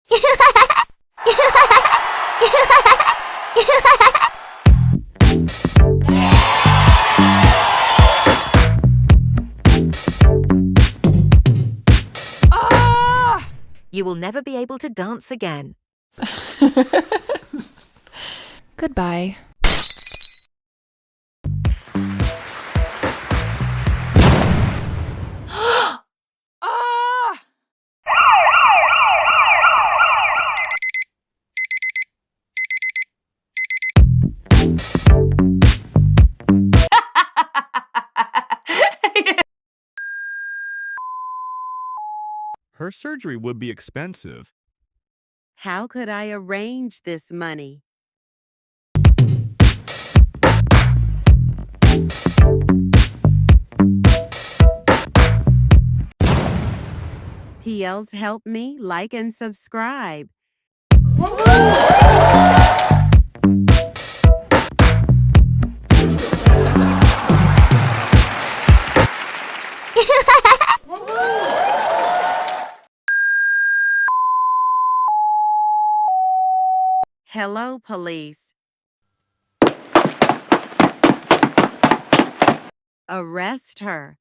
You will never be able to dance again. Goodbye. Her surgery would be expensive. How could I arrange this money? PLs help me like and subscribe. Hello, police. Arrest her.